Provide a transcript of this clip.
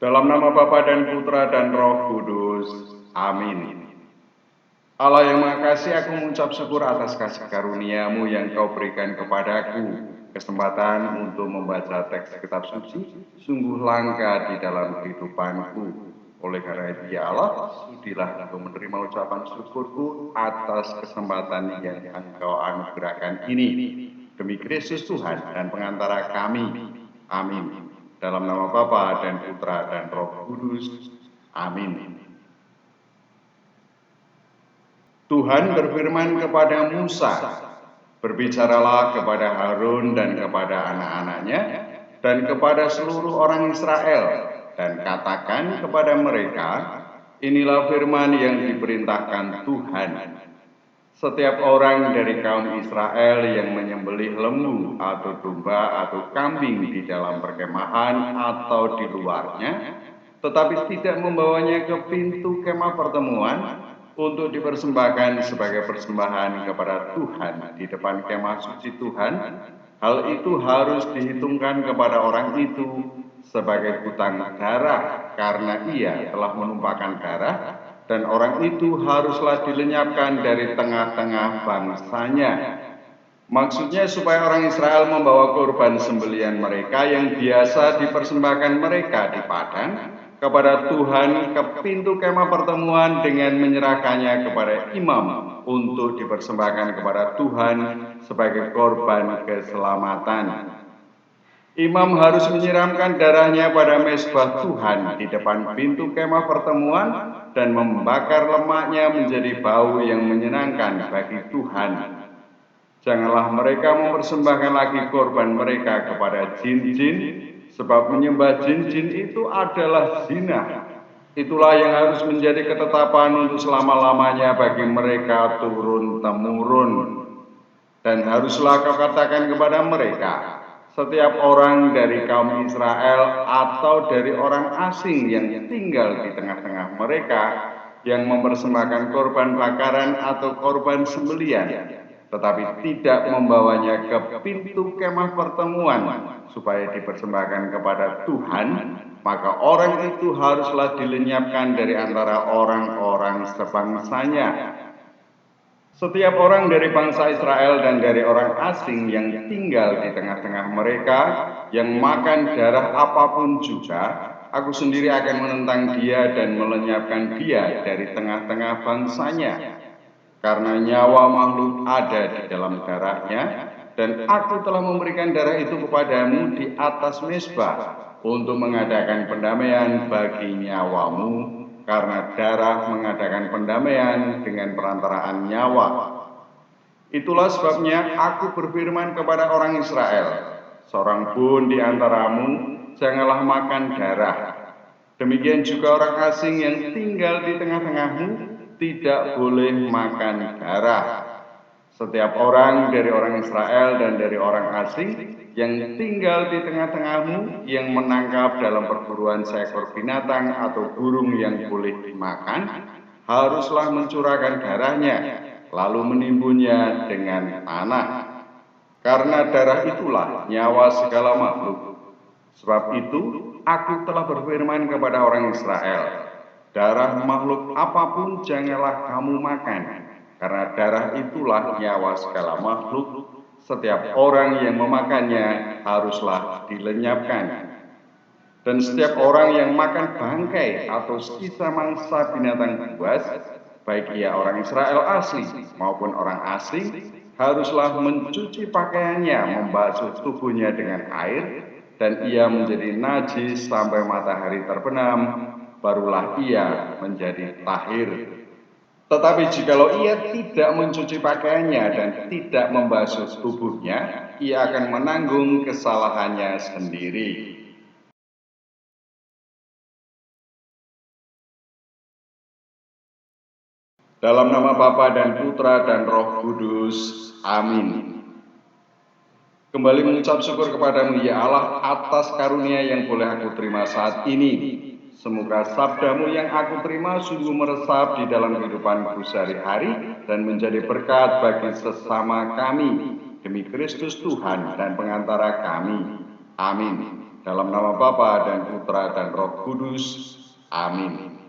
Dalam nama Bapa dan Putra dan Roh Kudus. Amin. Allah yang Maha Kasih, aku mengucap syukur atas kasih karunia-Mu yang Kau berikan kepadaku. Kesempatan untuk membaca teks kitab suci sungguh langka di dalam kehidupanku. Oleh karena itu, ya Allah, sudilah Engkau menerima ucapan syukurku atas kesempatan yang Engkau anugerahkan ini. Demi Kristus Tuhan dan pengantara kami. Amin. Dalam nama Bapa dan Putra dan Roh Kudus. Amin. Tuhan berfirman kepada Musa, berbicaralah kepada Harun dan kepada anak-anaknya dan kepada seluruh orang Israel, dan katakan kepada mereka, inilah firman yang diperintahkan Tuhan. Setiap orang dari kaum Israel yang menyembelih lembu atau domba atau kambing di dalam perkemahan atau di luarnya, tetapi tidak membawanya ke pintu kemah pertemuan untuk dipersembahkan sebagai persembahan kepada Tuhan di depan kemah suci Tuhan, hal itu harus dihitungkan kepada orang itu sebagai hutang darah karena ia telah menumpahkan darah, dan orang itu haruslah dilenyapkan dari tengah-tengah bangsanya. Maksudnya supaya orang Israel membawa korban sembelian mereka yang biasa dipersembahkan mereka di padang kepada Tuhan ke pintu kemah pertemuan dengan menyerahkannya kepada imam untuk dipersembahkan kepada Tuhan sebagai korban keselamatan. Imam harus menyiramkan darahnya pada mezbah Tuhan di depan pintu kemah pertemuan dan membakar lemaknya menjadi bau yang menyenangkan bagi Tuhan. Janganlah mereka mempersembahkan lagi korban mereka kepada jin-jin, sebab menyembah jin-jin itu adalah zina. Itulah yang harus menjadi ketetapan untuk selama-lamanya bagi mereka turun-temurun. Dan haruslah kau katakan kepada mereka, setiap orang dari kaum Israel atau dari orang asing yang tinggal di tengah-tengah mereka yang mempersembahkan korban bakaran atau korban sembelian, tetapi tidak membawanya ke pintu kemah pertemuan supaya dipersembahkan kepada Tuhan, maka orang itu haruslah dilenyapkan dari antara orang-orang sebangsanya. Setiap orang dari bangsa Israel dan dari orang asing yang tinggal di tengah-tengah mereka yang makan darah apapun juga, aku sendiri akan menentang dia dan melenyapkan dia dari tengah-tengah bangsanya. Karena nyawa makhluk ada di dalam darahnya, dan aku telah memberikan darah itu kepadamu di atas mezbah untuk mengadakan pendamaian bagi nyawamu, karena darah mengadakan pendamaian dengan perantaraan nyawa. Itulah sebabnya aku berfirman kepada orang Israel, seorang pun di antaramu janganlah makan darah. Demikian juga orang asing yang tinggal di tengah-tengahmu tidak boleh makan darah. Setiap orang dari orang Israel dan dari orang asing yang tinggal di tengah-tengahmu yang menangkap dalam perburuan seekor binatang atau burung yang boleh dimakan, haruslah mencurahkan darahnya, lalu menimbunnya dengan tanah. Karena darah itulah nyawa segala makhluk. Sebab itu, aku telah berfirman kepada orang Israel, darah makhluk apapun janganlah kamu makan, karena darah itulah nyawa segala makhluk. Setiap orang yang memakannya haruslah dilenyapkan. Dan setiap orang yang makan bangkai atau sisa mangsa binatang buas, baik ia orang Israel asli maupun orang asing, haruslah mencuci pakaiannya, membasuh tubuhnya dengan air, dan ia menjadi najis sampai matahari terbenam, barulah ia menjadi tahir. Tetapi jikalau ia tidak mencuci pakaiannya dan tidak membasuh tubuhnya, ia akan menanggung kesalahannya sendiri. Dalam nama Bapa dan Putra dan Roh Kudus. Amin. Kembali mengucap syukur kepadamu ya Allah atas karunia yang boleh aku terima saat ini. Semoga sabdamu yang aku terima sungguh meresap di dalam kehidupanku sehari-hari dan menjadi berkat bagi sesama kami. Demi Kristus Tuhan dan pengantara kami. Amin. Dalam nama Bapa dan Putra dan Roh Kudus. Amin.